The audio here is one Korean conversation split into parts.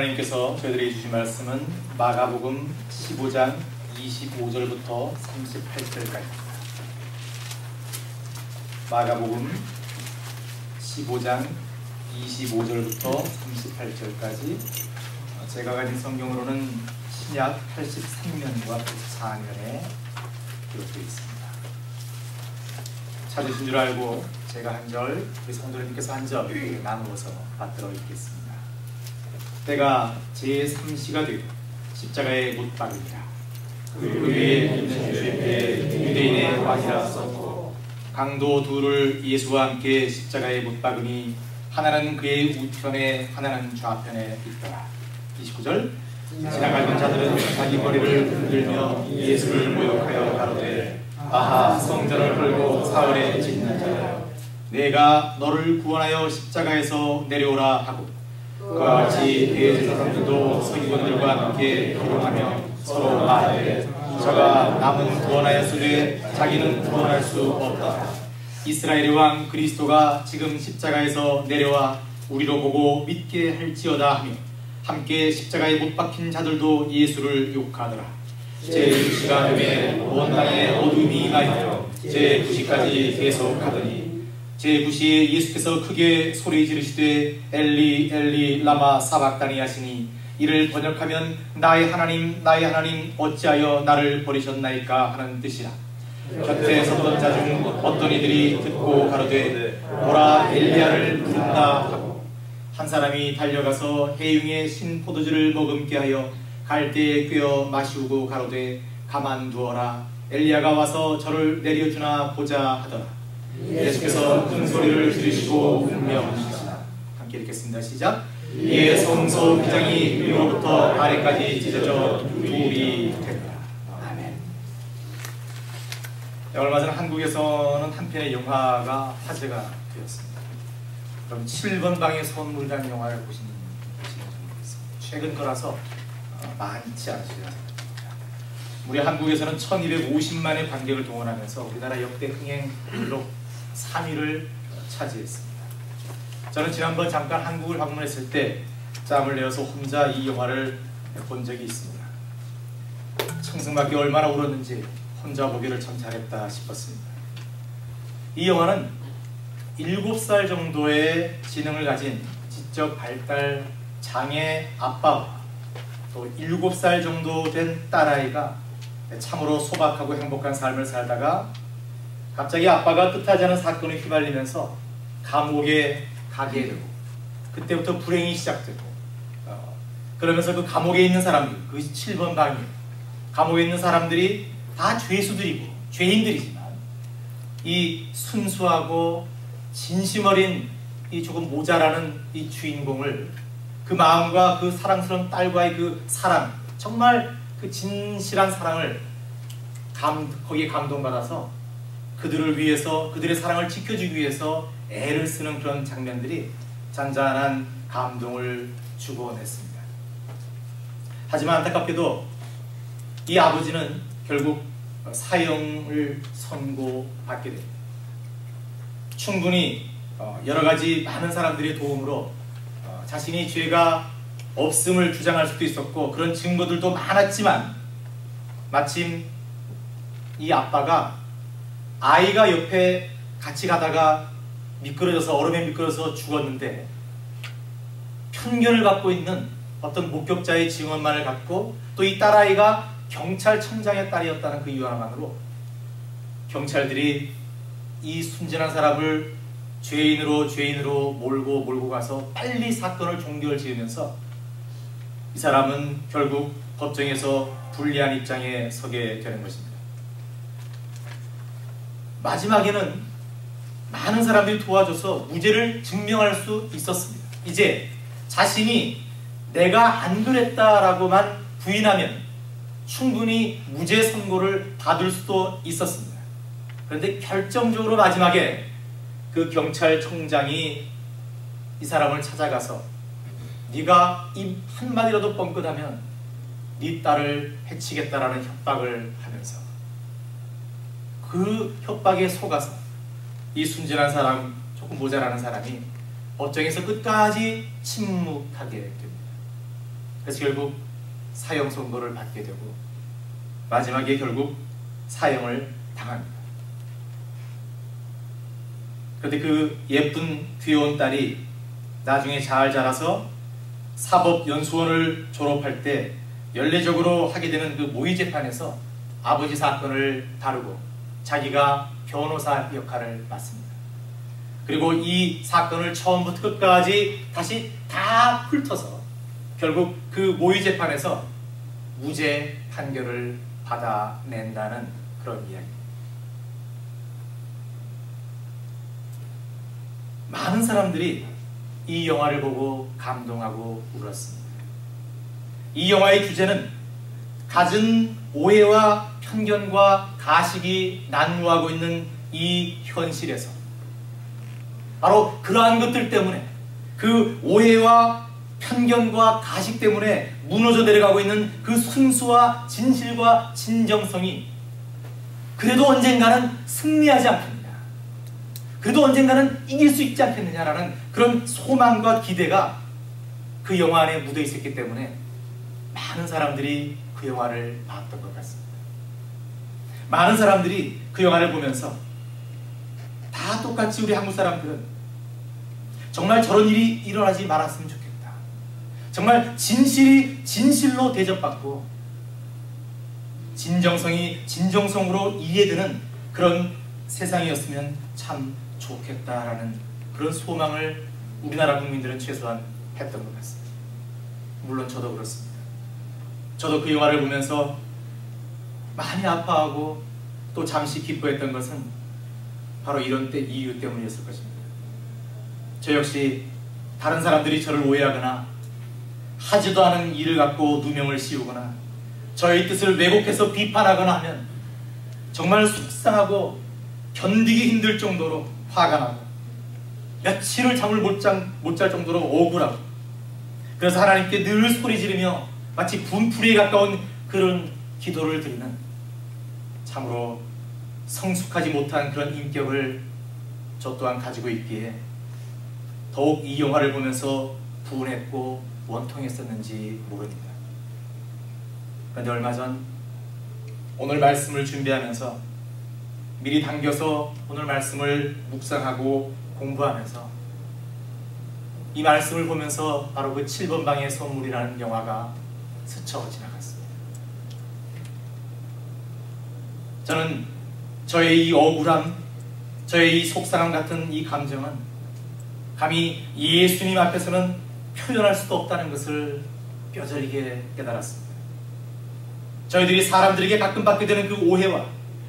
하나님께서 저희들에게 주신 말씀은 마가복음 15장 25절부터 38절까지입니다. 마가복음 15장 25절부터 38절까지 제가 가진 성경으로는 신약 83년과 84년에 기록되어 있습니다. 찾으신 줄 알고 제가 한 절, 우리 성도님께서 한 절 나누어서 받들어 읽겠습니다. 때가 제3시가 되고 십자가에 못 박으리라. 그 위에 있는 주의 유대인의 왕이라 썼고 강도 둘을 예수와 함께 십자가에 못 박으니 하나는 그의 우편에 하나는 좌편에 있더라. 29절 지나가던 자들은 자기 머리를 흔들며 예수를 모욕하여 가로되 아하 성전을 헐고 사흘에 짓는 자여 내가 너를 구원하여 십자가에서 내려오라 하고 그와 같이 대제사 사람들도 서기관들과 함께 기록하며 서로 말하되 저가 남은 구원하였으되 자기는 구원할 수 없다. 이스라엘의 왕 그리스도가 지금 십자가에서 내려와 우리로 보고 믿게 할지어다 하며 함께 십자가에 못 박힌 자들도 예수를 욕하더라. 제6시간 후에 온 땅에 어둠이 임하여 제9시까지 계속하더니 제9시에 예수께서 크게 소리 지르시되 엘리 엘리 라마 사박다니 하시니 이를 번역하면 나의 하나님 어찌하여 나를 버리셨나이까 하는 뜻이라. 곁에 섰던 자 중 어떤 이들이 듣고 가로되 보라 엘리야를 부른다 하고 한 사람이 달려가서 해융에 신 포도주를 머금게 하여 갈대에 꿰어 마시우고 가로되 가만두어라 엘리야가 와서 저를 내려주나 보자 하더라. 예수께서 큰 소리를 지르시고 분명하시다. 함께 읽겠습니다. 시작. 이에 성소 휘장이 위로부터 아래까지 찢어져 둘이 되더라. 아멘. 얼마 전 한국에서는 한 편의 영화가 화제가 되었습니다. 그럼 7번 방의 선물이라는 영화를 보시는 분이 있습니다. 최근 거라서 많지 않으시리라 생각합니다. 우리 한국에서는 1250만의 관객을 동원하면서 우리나라 역대 흥행 기록 3위를 차지했습니다. 저는 지난번 잠깐 한국을 방문했을 때 짬을 내어서 혼자 이 영화를 본 적이 있습니다. 청승맞게 얼마나 울었는지 혼자 보기를 참 잘했다 싶었습니다. 이 영화는 7살 정도의 지능을 가진 지적 발달 장애 아빠와 또 7살 정도 된 딸아이가 참으로 소박하고 행복한 삶을 살다가 갑자기 아빠가 뜻하지 않은 사건에 휘말리면서 감옥에 가게 되고 그때부터 불행이 시작되고 그러면서 그 감옥에 있는 사람들, 그 7번 방이에요. 감옥에 있는 사람들이 다 죄수들이고 죄인들이지만 이 순수하고 진심 어린 이 조금 모자라는 이 주인공을 그 마음과 그 사랑스러운 딸과의 그 사랑, 정말 그 진실한 사랑을 거기에 감동받아서 그들을 위해서 그들의 사랑을 지켜주기 위해서 애를 쓰는 그런 장면들이 잔잔한 감동을 주곤 했습니다. 하지만 안타깝게도 이 아버지는 결국 사형을 선고받게 됩니다. 충분히 여러 가지 많은 사람들의 도움으로 자신이 죄가 없음을 주장할 수도 있었고 그런 증거들도 많았지만 마침 이 아빠가 아이가 옆에 같이 가다가 미끄러져서 얼음에 미끄러져서 죽었는데 편견을 갖고 있는 어떤 목격자의 증언만을 갖고 또 이 딸아이가 경찰청장의 딸이었다는 그 이유 하나만으로 경찰들이 이 순진한 사람을 죄인으로 몰고 가서 빨리 사건을 종결 지으면서 이 사람은 결국 법정에서 불리한 입장에 서게 되는 것입니다. 마지막에는 많은 사람들이 도와줘서 무죄를 증명할 수 있었습니다. 이제 자신이 내가 안 그랬다라고만 부인하면 충분히 무죄 선고를 받을 수도 있었습니다. 그런데 결정적으로 마지막에 그 경찰청장이 이 사람을 찾아가서 네가 입 한마디라도 뻥끗하면 네 딸을 해치겠다라는 협박을 하면서 그 협박에 속아서 이 순진한 사람, 조금 모자라는 사람이 법정에서 끝까지 침묵하게 됩니다. 그래서 결국 사형 선고를 받게 되고 마지막에 결국 사형을 당합니다. 그런데 그 예쁜 귀여운 딸이 나중에 잘 자라서 사법연수원을 졸업할 때 연례적으로 하게 되는 그 모의재판에서 아버지 사건을 다루고 자기가 변호사 역할을 맡습니다. 그리고 이 사건을 처음부터 끝까지 다시 다 훑어서 결국 그 모의재판에서 무죄 판결을 받아낸다는 그런 이야기입니다. 많은 사람들이 이 영화를 보고 감동하고 울었습니다. 이 영화의 주제는 갖은 오해와 편견과 가식이 난무하고 있는 이 현실에서 바로 그러한 것들 때문에 그 오해와 편견과 가식 때문에 무너져 내려가고 있는 그 순수와 진실과 진정성이 그래도 언젠가는 승리하지 않겠느냐, 그래도 언젠가는 이길 수 있지 않겠느냐라는 그런 소망과 기대가 그 영화 안에 묻어 있었기 때문에 많은 사람들이 그 영화를 봤던 것 같습니다. 많은 사람들이 그 영화를 보면서 다 똑같이 우리 한국 사람들은 정말 저런 일이 일어나지 말았으면 좋겠다, 정말 진실이 진실로 대접받고 진정성이 진정성으로 이해되는 그런 세상이었으면 참 좋겠다라는 그런 소망을 우리나라 국민들은 최소한 했던 것 같습니다. 물론 저도 그렇습니다. 저도 그 영화를 보면서 많이 아파하고 또 잠시 기뻐했던 것은 바로 이런 이유 때문이었을 것입니다. 저 역시 다른 사람들이 저를 오해하거나 하지도 않은 일을 갖고 누명을 씌우거나 저의 뜻을 왜곡해서 비판하거나 하면 정말 속상하고 견디기 힘들 정도로 화가 나고 며칠을 잠을 못 잘 정도로 억울하고, 그래서 하나님께 늘 소리 지르며 마치 분풀이에 가까운 그런 기도를 드리는 참으로 성숙하지 못한 그런 인격을 저 또한 가지고 있기에 더욱 이 영화를 보면서 분했고 원통했었는지 모릅니다. 그런데 얼마 전 오늘 말씀을 준비하면서 미리 당겨서 오늘 말씀을 묵상하고 공부하면서 이 말씀을 보면서 바로 그 7번 방의 선물이라는 영화가 스쳐 지나갔습니다. 저는 저의 이 억울함, 저의 이 속상함 같은 이 감정은 감히 예수님 앞에서는 표현할 수도 없다는 것을 뼈저리게 깨달았습니다. 저희들이 사람들에게 가끔 받게 되는 그 오해와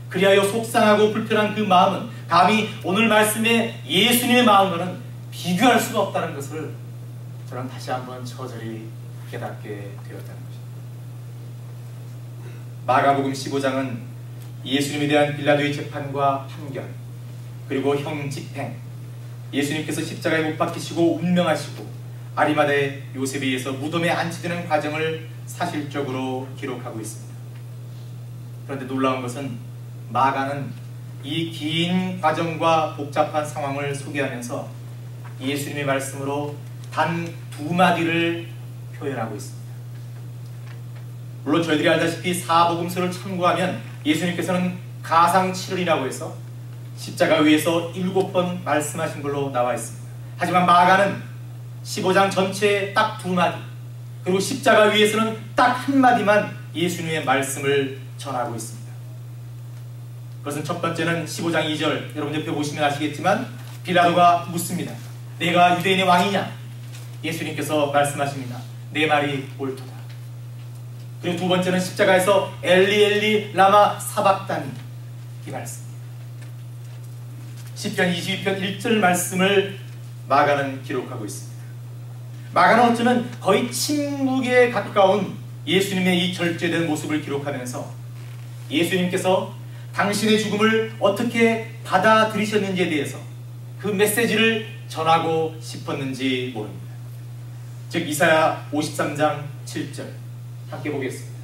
그리하여 속상하고 불편한 그 마음은 감히 오늘 말씀의 예수님의 마음과는 비교할 수가 없다는 것을 저는 다시 한번 저절히 깨닫게 되었다는 것입니다. 마가복음 15장은 예수님에 대한 빌라도의 재판과 판결, 그리고 형 집행, 예수님께서 십자가에 못 박히시고 운명하시고 아리마대 요셉에 의해서 무덤에 안치되는 과정을 사실적으로 기록하고 있습니다. 그런데 놀라운 것은 마가는 이 긴 과정과 복잡한 상황을 소개하면서 예수님의 말씀으로 단 2마디를 표현하고 있습니다. 물론 저희들이 알다시피 사복음서를 참고하면 예수님께서는 가상칠언이라고 해서 십자가 위에서 7번 말씀하신 걸로 나와 있습니다. 하지만 마가는 15장 전체에 딱 2마디, 그리고 십자가 위에서는 딱 1마디만 예수님의 말씀을 전하고 있습니다. 그것은 첫 번째는 15장 2절, 여러분 옆에 보시면 아시겠지만 빌라도가 묻습니다. 내가 유대인의 왕이냐? 예수님께서 말씀하십니다. 내 말이 옳도다. 그리고 두 번째는 십자가에서 엘리 엘리 라마 사박다니, 이 말씀입니다. 시편 22편 1절 말씀을 마가는 기록하고 있습니다. 마가는 어쩌면 거의 침묵에 가까운 예수님의 이 절제된 모습을 기록하면서 예수님께서 당신의 죽음을 어떻게 받아들이셨는지에 대해서 그 메시지를 전하고 싶었는지 모릅니다. 즉 이사야 53장 7절 함께 보겠습니다.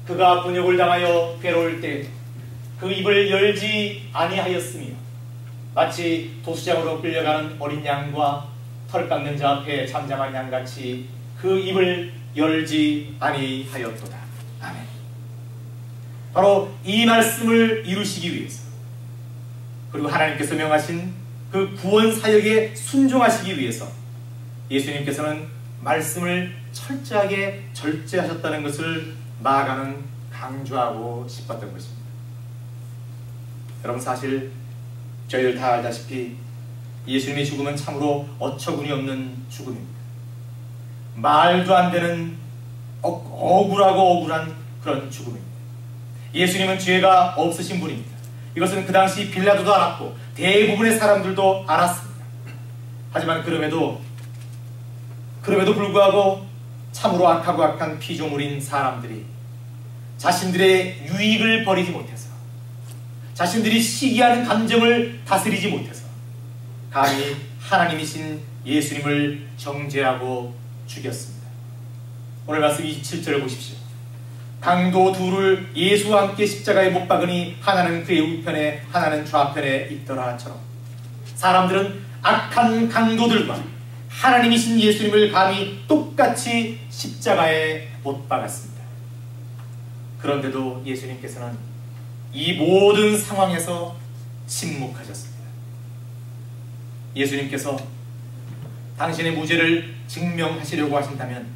그가 분역을 당하여 괴로울 때 그 입을 열지 아니하였으며 마치 도수장으로 끌려가는 어린 양과 털 깎는 자 앞에 잠잠한 양같이 그 입을 열지 아니하였도다. 아멘. 바로 이 말씀을 이루시기 위해서, 그리고 하나님께서 명하신 그 구원 사역에 순종하시기 위해서 예수님께서는 말씀을 철저하게 절제하셨다는 것을 마가는 강조하고 싶었던 것입니다. 여러분, 사실 저희들 다 알다시피 예수님의 죽음은 참으로 어처구니 없는 죽음입니다. 말도 안 되는 억울하고 억울한 그런 죽음입니다. 예수님은 죄가 없으신 분입니다. 이것은 그 당시 빌라도도 알았고 대부분의 사람들도 알았습니다. 하지만 그럼에도 불구하고 참으로 악하고 악한 피조물인 사람들이 자신들의 유익을 버리지 못해서, 자신들이 시기하는 감정을 다스리지 못해서 감히 하나님이신 예수님을 정죄하고 죽였습니다. 오늘 말씀 27절을 보십시오. 강도 둘을 예수와 함께 십자가에 못 박으니 하나는 그의 우편에 하나는 좌편에 있더라처럼 사람들은 악한 강도들과 하나님이신 예수님을 감히 똑같이 십자가에 못 박았습니다. 그런데도 예수님께서는 이 모든 상황에서 침묵하셨습니다. 예수님께서 당신의 무죄를 증명하시려고 하신다면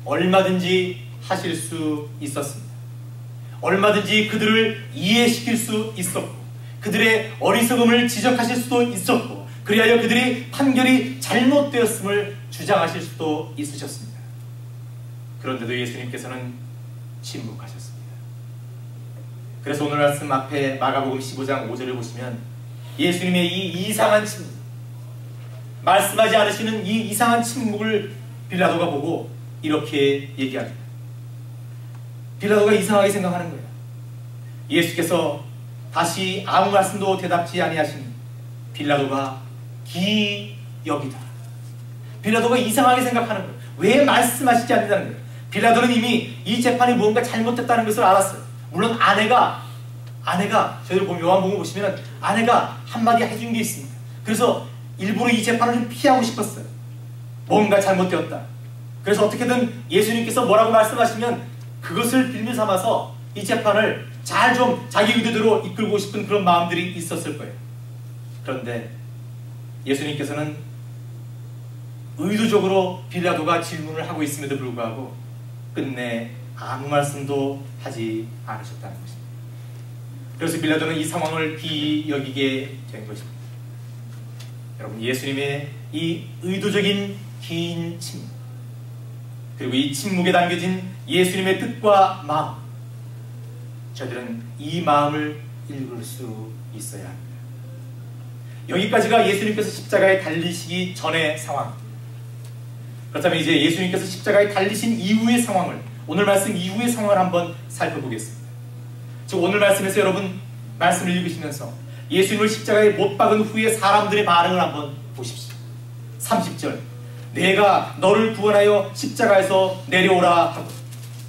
얼마든지 하실 수 있었습니다. 얼마든지 그들을 이해시킬 수 있었고 그들의 어리석음을 지적하실 수도 있었고 그리하여 그들의 판결이 잘못되었음을 주장하실 수도 있으셨습니다. 그런데도 예수님께서는 침묵하셨습니다. 그래서 오늘 말씀 앞에 마가복음 15장 5절을 보시면 예수님의 이 이상한 침묵, 말씀하지 않으시는 이 이상한 침묵을 빌라도가 보고 이렇게 얘기합니다. 빌라도가 이상하게 생각하는 거예요. 예수께서 다시 아무 말씀도 대답지 아니하시니 빌라도가 기이 여기다. 빌라도가 이상하게 생각하는 거예요. 왜 말씀하시지 않는다는 거예요. 빌라도는 이미 이 재판이 무언가 잘못됐다는 것을 알았어요. 물론 아내가 저희들 보면 요한복음 보시면 아내가 한마디 해준 게 있습니다. 그래서 일부러 이 재판을 좀 피하고 싶었어요. 뭔가 잘못되었다. 그래서 어떻게든 예수님께서 뭐라고 말씀하시면 그것을 빌미 삼아서 이 재판을 잘 좀 자기 의도대로 이끌고 싶은 그런 마음들이 있었을 거예요. 그런데 예수님께서는 의도적으로 빌라도가 질문을 하고 있음에도 불구하고 끝내 아무 말씀도 하지 않으셨다는 것입니다. 그래서 빌라도는 이 상황을 기이 여기게 된 것입니다. 여러분, 예수님의 이 의도적인 긴 침묵, 그리고 이 침묵에 담겨진 예수님의 뜻과 마음, 저희들은 이 마음을 읽을 수 있어야 합니다. 여기까지가 예수님께서 십자가에 달리시기 전의 상황. 그렇다면 이제 예수님께서 십자가에 달리신 이후의 상황을, 오늘 말씀 이후의 상황을 한번 살펴보겠습니다. 즉 오늘 말씀에서 여러분 말씀을 읽으시면서 예수님을 십자가에 못 박은 후에 사람들의 반응을 한번 보십시오. 30절, 내가 너를 구원하여 십자가에서 내려오라 하고,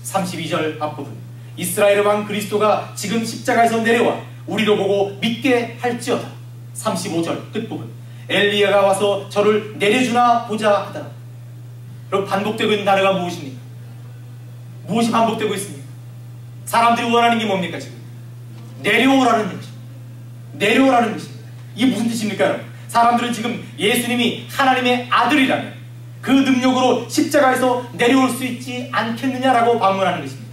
32절 앞부분, 이스라엘의 왕 그리스도가 지금 십자가에서 내려와 우리로 보고 믿게 할지어다. 35절 끝부분, 엘리야가 와서 저를 내려주나 보자 하더라. 여러분, 반복되고 있는 단어가 무엇입니까? 무엇이 반복되고 있습니까? 사람들이 원하는 게 뭡니까? 지금 내려오라는 것입니다. 내려오라는 것입니다. 이게 무슨 뜻입니까? 여러분? 사람들은 지금 예수님이 하나님의 아들이라면 그 능력으로 십자가에서 내려올 수 있지 않겠느냐라고 반문하는 것입니다.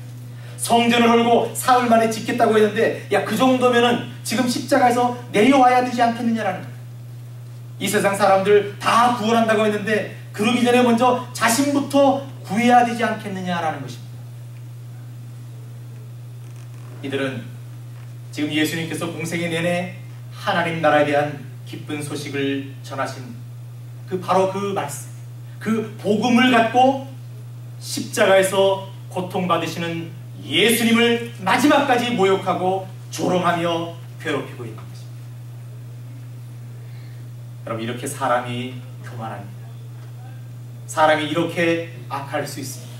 성전을 헐고 사흘 만에 짓겠다고 했는데, 야, 그 정도면은 지금 십자가에서 내려와야 되지 않겠느냐라는 거예요. 이 세상 사람들 다 구원한다고 했는데 그러기 전에 먼저 자신부터 구해야 되지 않겠느냐라는 것입니다. 이들은 지금 예수님께서 공생의 내내 하나님 나라에 대한 기쁜 소식을 전하신 바로 그 말씀, 그 복음을 갖고 십자가에서 고통받으시는 예수님을 마지막까지 모욕하고 조롱하며 괴롭히고 있는 것입니다. 여러분, 이렇게 사람이 교만합니다. 사람이 이렇게 악할 수 있습니다.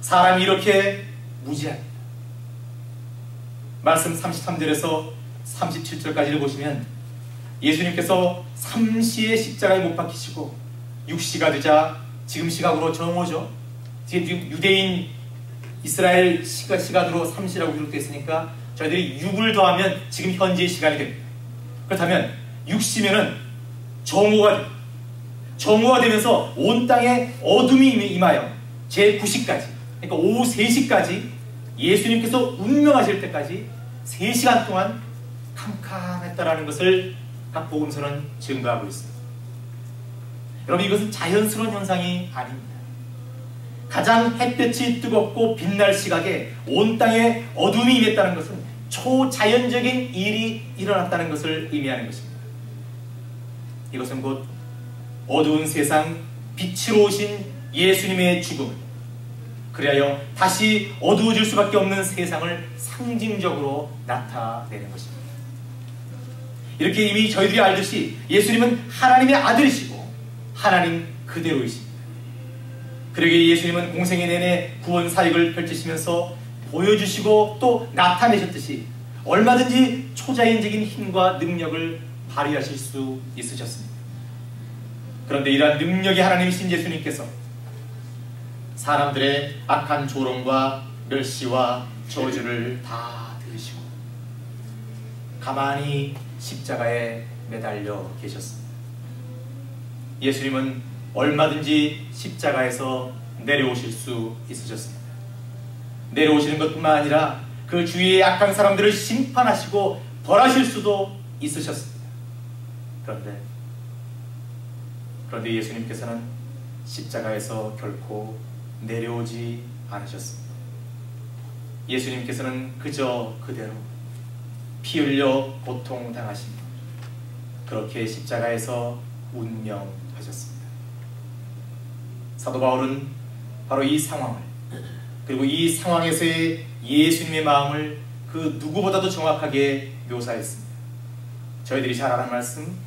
사람이 이렇게 무지합니다. 말씀 33절에서 37절까지를 보시면 예수님께서 3시에 십자가에 못 박히시고 6시가 되자, 지금 시각으로 정오죠. 지금 유대인 이스라엘 시간으로 3시라고 기록되어 있으니까 저희들이 6을 더하면 지금 현재의 시간이 됩니다. 그렇다면 6시면은 정오가 됩니다. 정오가 되면서 온 땅에 어둠이 임하여 제9시까지, 그러니까 오후 3시까지 예수님께서 운명하실 때까지 3시간 동안 캄캄했다라는 것을 각 복음서는 증거하고 있습니다. 여러분, 이것은 자연스러운 현상이 아닙니다. 가장 햇볕이 뜨겁고 빛날 시각에 온 땅에 어둠이 임했다는 것은 초자연적인 일이 일어났다는 것을 의미하는 것입니다. 이것은 곧 어두운 세상 빛으로 오신 예수님의 죽음을, 그리하여 다시 어두워질 수밖에 없는 세상을 상징적으로 나타내는 것입니다. 이렇게 이미 저희들이 알듯이 예수님은 하나님의 아들이시고 하나님 그대로이십니다. 그러기에 예수님은 공생애 내내 구원 사역을 펼치시면서 보여주시고 또 나타내셨듯이 얼마든지 초자연적인 힘과 능력을 발휘하실 수 있으셨습니다. 그런데 이러한 능력이 하나님이신 예수님께서 사람들의 악한 조롱과 멸시와 저주를 다 들으시고 가만히 십자가에 매달려 계셨습니다. 예수님은 얼마든지 십자가에서 내려오실 수 있으셨습니다. 내려오시는 것뿐만 아니라 그 주위의 악한 사람들을 심판하시고 벌하실 수도 있으셨습니다. 그런데 예수님께서는 십자가에서 결코 내려오지 않으셨습니다. 예수님께서는 그저 그대로 피 흘려 고통당하십니다. 그렇게 십자가에서 운명하셨습니다. 사도 바울은 바로 이 상황을, 그리고 이 상황에서의 예수님의 마음을 그 누구보다도 정확하게 묘사했습니다. 저희들이 잘 아는 말씀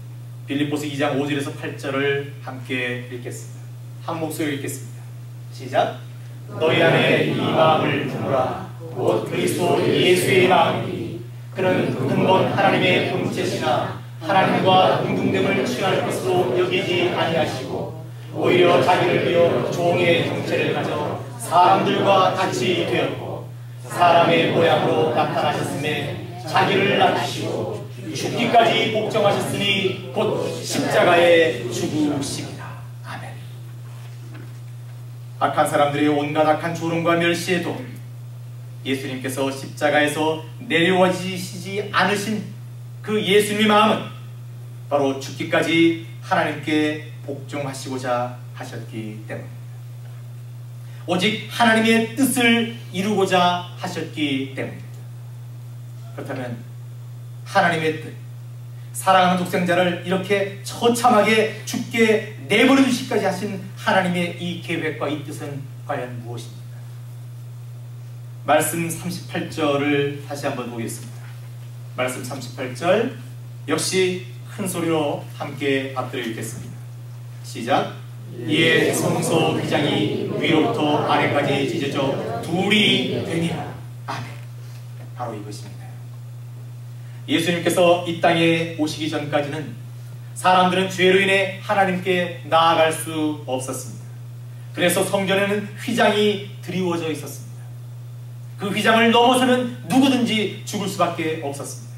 빌립보서 2장 5절에서 8절을 함께 읽겠습니다. 한 목소리로 읽겠습니다. 시작. 너희 안에 이 마음을 두라. 곧 그리스도 예수의 마음이니 그는 근본 하나님의 본체시나 하나님과 동등됨을 취할 것으로 여기지 아니하시고 오히려 자기를 비어 종의 형체를 가져 사람들과 같이 되었고 사람의 모양으로 나타나셨음에 자기를 낮추시고 죽기까지 복종하셨으니 곧 십자가에 죽으십니다. 아멘. 악한 사람들의 온갖 악한 조롱과 멸시에도 예수님께서 십자가에서 내려와지시지 않으신 그 예수님의 마음은 바로 죽기까지 하나님께 복종하시고자 하셨기 때문입니다. 오직 하나님의 뜻을 이루고자 하셨기 때문입니다. 그렇다면 하나님의 뜻, 사랑하는 독생자를 이렇게 처참하게 죽게 내버려 두시기까지 하신 하나님의 이 계획과 이 뜻은 과연 무엇입니까? 말씀 38절을 다시 한번 보겠습니다. 말씀 38절 역시 큰 소리로 함께 앞들어 읽겠습니다. 시작. 이에 성소 휘장이 위로부터 아래까지 찢어져 둘이 되니라. 아멘. 바로 이것입니다. 예수님께서 이 땅에 오시기 전까지는 사람들은 죄로 인해 하나님께 나아갈 수 없었습니다. 그래서 성전에는 휘장이 드리워져 있었습니다. 그 휘장을 넘어서는 누구든지 죽을 수밖에 없었습니다.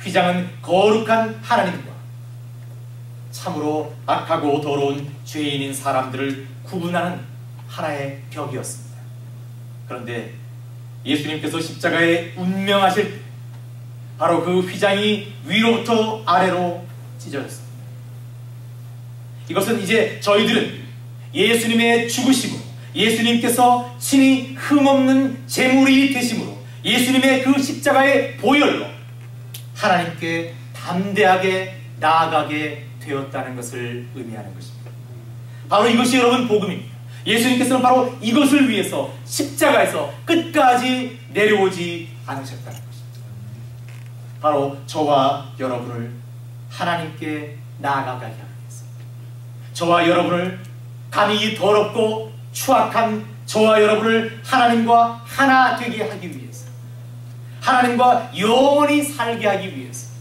휘장은 거룩한 하나님과 참으로 악하고 더러운 죄인인 사람들을 구분하는 하나의 벽이었습니다. 그런데 예수님께서 십자가에 운명하실 때 바로 그 휘장이 위로부터 아래로 찢어졌습니다. 이것은 이제 저희들은 예수님의 죽으심으로 예수님께서 친히 흠없는 제물이 되심으로 예수님의 그 십자가의 보혈로 하나님께 담대하게 나아가게 되었다는 것을 의미하는 것입니다. 바로 이것이 여러분 복음입니다. 예수님께서는 바로 이것을 위해서 십자가에서 끝까지 내려오지 않으셨다는 것입니다. 바로 저와 여러분을 하나님께 나아가게 하기 위해서, 저와 여러분을 감히 더럽고 추악한 저와 여러분을 하나님과 하나 되게 하기 위해서, 하나님과 영원히 살게 하기 위해서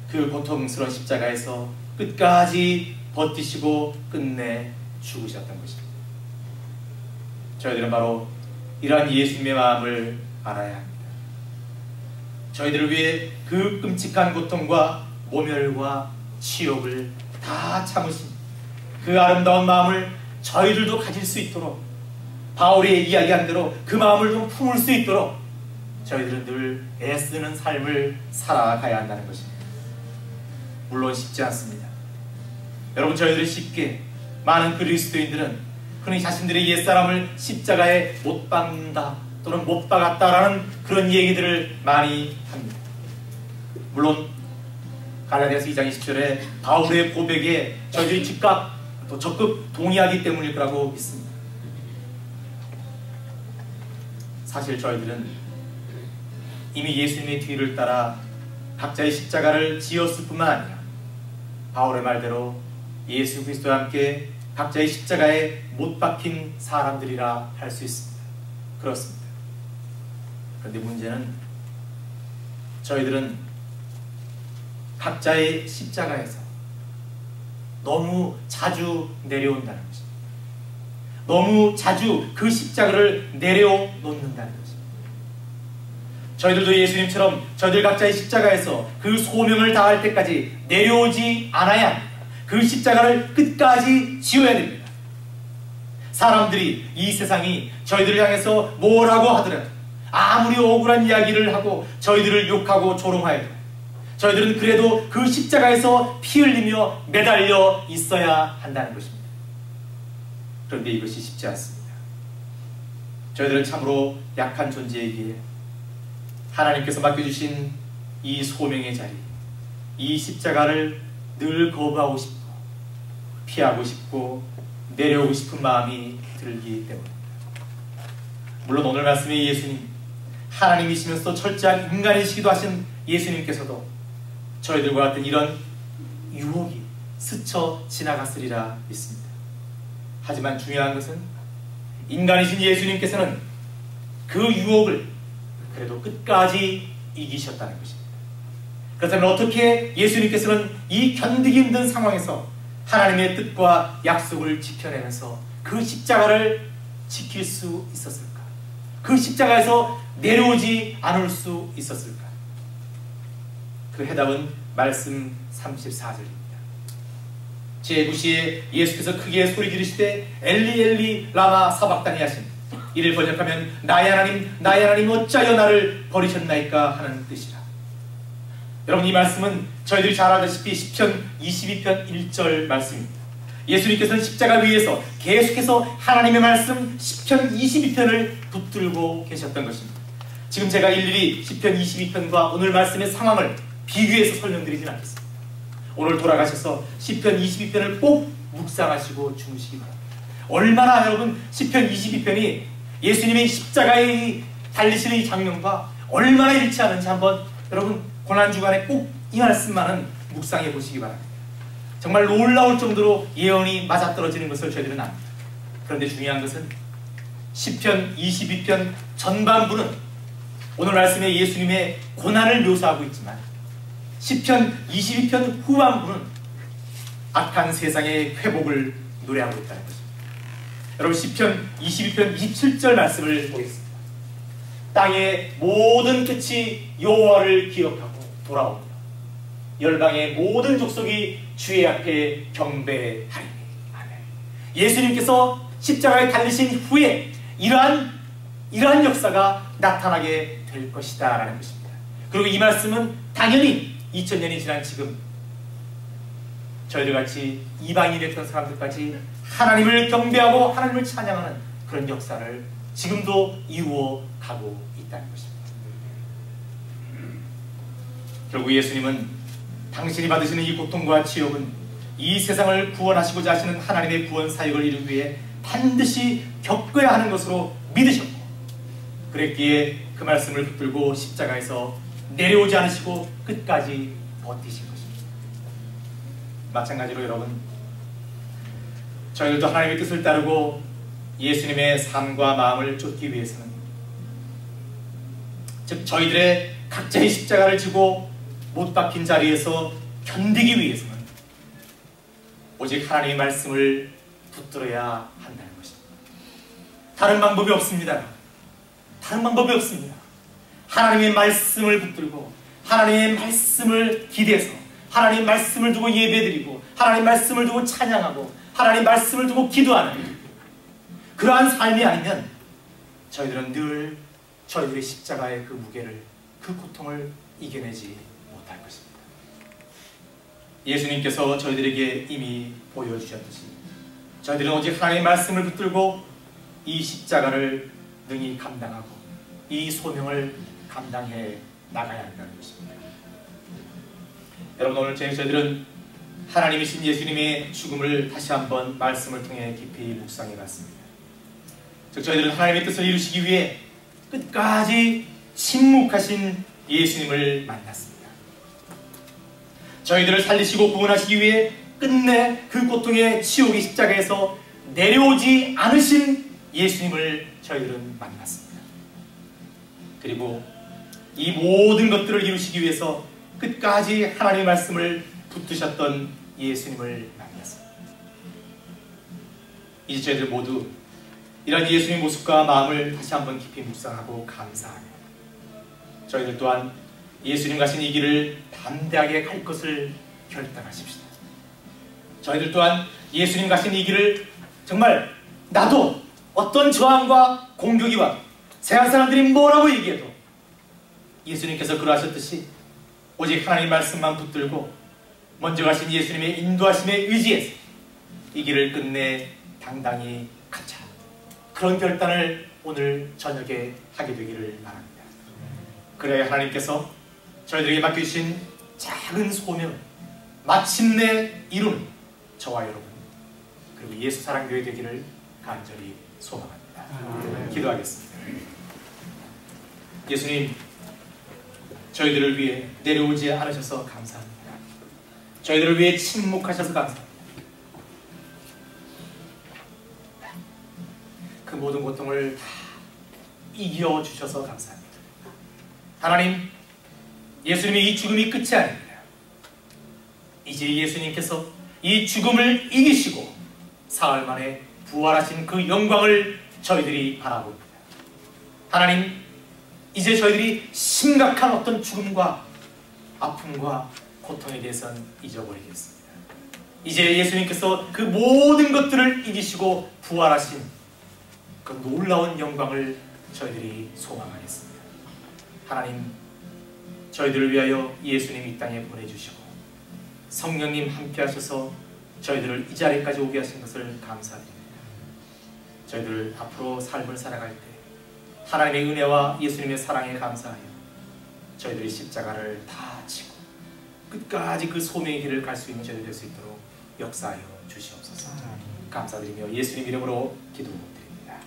그 고통스러운 십자가에서 끝까지 버티시고 끝내 죽으셨던 것입니다. 저희들은 바로 이러한 예수님의 마음을 알아야 합니다. 저희들을 위해 그 끔찍한 고통과 모멸과 치욕을 다 참으신 그 아름다운 마음을 저희들도 가질 수 있도록, 바울이 이야기한 대로 그 마음을 좀 품을 수 있도록 저희들은 늘 애쓰는 삶을 살아가야 한다는 것입니다. 물론 쉽지 않습니다. 여러분, 저희들이 쉽게, 많은 그리스도인들은 흔히 자신들의 옛사람을 십자가에 못 박는다 또는 못 박았다라는 그런 얘기들을 많이 합니다. 물론 갈라디아서 2장 20절에 바울의 고백에 저희들이 즉각 또 적극 동의하기 때문일 거라고 믿습니다. 사실 저희들은 이미 예수님의 뒤를 따라 각자의 십자가를 지었을 뿐만 아니라 바울의 말대로 예수 그리스도와 함께 각자의 십자가에 못 박힌 사람들이라 할 수 있습니다. 그렇습니다. 그런데 문제는 저희들은 각자의 십자가에서 너무 자주 내려온다는 것입니다. 너무 자주 그 십자가를 내려놓는다는 것입니다. 저희들도 예수님처럼 저희들 각자의 십자가에서 그 소명을 다할 때까지 내려오지 않아야 합니다. 그 십자가를 끝까지 지어야 됩니다. 사람들이, 이 세상이 저희들을 향해서 뭐라고 하더라도, 아무리 억울한 이야기를 하고 저희들을 욕하고 조롱하여도 저희들은 그래도 그 십자가에서 피 흘리며 매달려 있어야 한다는 것입니다. 그런데 이것이 쉽지 않습니다. 저희들은 참으로 약한 존재이기에 하나님께서 맡겨주신 이 소명의 자리, 이 십자가를 늘 거부하고 싶고 피하고 싶고 내려오고 싶은 마음이 들기 때문입니다. 물론 오늘 말씀의 예수님, 하나님이시면서 철저한 인간이시기도 하신 예수님께서도 저희들과 같은 이런 유혹이 스쳐 지나갔으리라 믿습니다. 하지만 중요한 것은 인간이신 예수님께서는 그 유혹을 그래도 끝까지 이기셨다는 것입니다. 그렇다면 어떻게 예수님께서는 이 견디기 힘든 상황에서 하나님의 뜻과 약속을 지켜내면서 그 십자가를 지킬 수 있었을까? 그 십자가에서 내려오지 않을 수 있었을까? 그 해답은 말씀 34절입니다. 제9시에 예수께서 크게 소리 지르시되 엘리 엘리 라마 사박다니 하신, 이를 번역하면 나의 하나님 나의 하나님 어찌하여 나를 버리셨나이까 하는 뜻이라. 여러분, 이 말씀은 저희들이 잘 알다시피 시편 22편 1절 말씀입니다. 예수님께서는 십자가 위에서 계속해서 하나님의 말씀 시편 22편을 붙들고 계셨던 것입니다. 지금 제가 일일이 시편 22편과 오늘 말씀의 상황을 비교해서 설명드리진 않겠습니다. 오늘 돌아가셔서 시편 22편을 꼭 묵상하시고 주무시기 바랍니다. 얼마나 여러분 시편 22편이 예수님의 십자가에 달리시는 이 장면과 얼마나 일치하는지 한번 여러분 고난주간에 꼭 이 말씀만은 묵상해 보시기 바랍니다. 정말 놀라울 정도로 예언이 맞아떨어지는 것을 저희들은 압니다. 그런데 중요한 것은 시편 22편 전반부는 오늘 말씀의 예수님의 고난을 묘사하고 있지만 시편 22편 후반부는 악한 세상의 회복을 노래하고 있다는 것입니다. 여러분, 시편 22편 27절 말씀을 보겠습니다. 땅의 모든 끝이 여호와를 기억하고 돌아옵니다. 열방의 모든 족속이 주의 앞에 경배하리니. 아멘. 예수님께서 십자가에 달리신 후에 이러한 역사가 나타나게 될 것이다 라는 것입니다. 그리고 이 말씀은 당연히 2000년이 지난 지금 저희들같이 이방인이 됐던 사람들까지 하나님을 경배하고 하나님을 찬양하는 그런 역사를 지금도 이루어 가고 있다는 것입니다. 결국 예수님은 당신이 받으시는 이 고통과 치욕은 이 세상을 구원하시고자 하시는 하나님의 구원 사역을 이루기 위해 반드시 겪어야 하는 것으로 믿으셨고, 그랬기에 그 말씀을 붙들고 십자가에서 내려오지 않으시고 끝까지 버티신 것입니다. 마찬가지로 여러분, 저희들도 하나님의 뜻을 따르고 예수님의 삶과 마음을 쫓기 위해서는, 즉 저희들의 각자의 십자가를 지고 못 박힌 자리에서 견디기 위해서는 오직 하나님의 말씀을 붙들어야 한다는 것입니다. 다른 방법이 없습니다. 다른 방법이 없습니다. 하나님의 말씀을 붙들고 하나님의 말씀을 기대서 하나님의 말씀을 두고 예배드리고 하나님의 말씀을 두고 찬양하고 하나님의 말씀을 두고 기도하는 그러한 삶이 아니면 저희들은 늘 저희들의 십자가의 그 무게를, 그 고통을 이겨내지 못할 것입니다. 예수님께서 저희들에게 이미 보여주셨듯이 저희들은 오직 하나님의 말씀을 붙들고 이 십자가를 능히 감당하고 이 소명을 감당해 나가야 한다는 것입니다. 여러분, 오늘 저희들은 하나님이신 예수님의 죽음을 다시 한번 말씀을 통해 깊이 묵상해 봤습니다. 즉, 저희들은 하나님의 뜻을 이루시기 위해 끝까지 침묵하신 예수님을 만났습니다. 저희들을 살리시고 구원하시기 위해 끝내 그 고통의 지옥의 십자가에서 내려오지 않으신 예수님을 저희들은 만났습니다. 그리고 이 모든 것들을 이루시기 위해서 끝까지 하나님의 말씀을 붙드셨던 예수님을 만났습니다. 이제 저희들 모두 이런 예수님의 모습과 마음을 다시 한번 깊이 묵상하고 감사하며 저희들 또한 예수님 가신 이 길을 담대하게 갈 것을 결단하십시다. 저희들 또한 예수님 가신 이 길을 정말 나도 어떤 저항과 공격이 와 세상 사람들이 뭐라고 얘기해도 예수님께서 그러하셨듯이 오직 하나님 말씀만 붙들고 먼저 가신 예수님의 인도하심에 의지해서 이 길을 끝내 당당히 가자. 그런 결단을 오늘 저녁에 하게 되기를 바랍니다. 그래야 하나님께서 저희들에게 맡겨주신 작은 소명을 마침내 이루는 저와 여러분 그리고 예수 사랑교회 되기를 간절히 소망합니다. 기도하겠습니다. 예수님, 저희들을 위해 내려오지 않으셔서 감사합니다. 저희들을 위해 침묵하셔서 감사합니다. 그 모든 고통을 다 이겨주셔서 감사합니다. 하나님, 예수님의 이 죽음이 끝이 아닙니다. 이제 예수님께서 이 죽음을 이기시고 사흘 만에 부활하신 그 영광을 저희들이 바라봅니다. 하나님, 이제 저희들이 심각한 어떤 죽음과 아픔과 고통에 대해서는 잊어버리겠습니다. 이제 예수님께서 그 모든 것들을 이기시고 부활하신 그 놀라운 영광을 저희들이 소망하겠습니다. 하나님, 저희들을 위하여 예수님 이 땅에 보내주시고 성령님 함께 하셔서 저희들을 이 자리까지 오게 하신 것을 감사드립니다. 저희들 앞으로 삶을 살아갈 때 하나님의 은혜와 예수님의 사랑에 감사하여 저희들이 십자가를 다 지고 끝까지 그 소명의 길을 갈 수 있는 저희들 될 수 있도록 역사하여 주시옵소서. 감사드리며 예수님 이름으로 기도드립니다.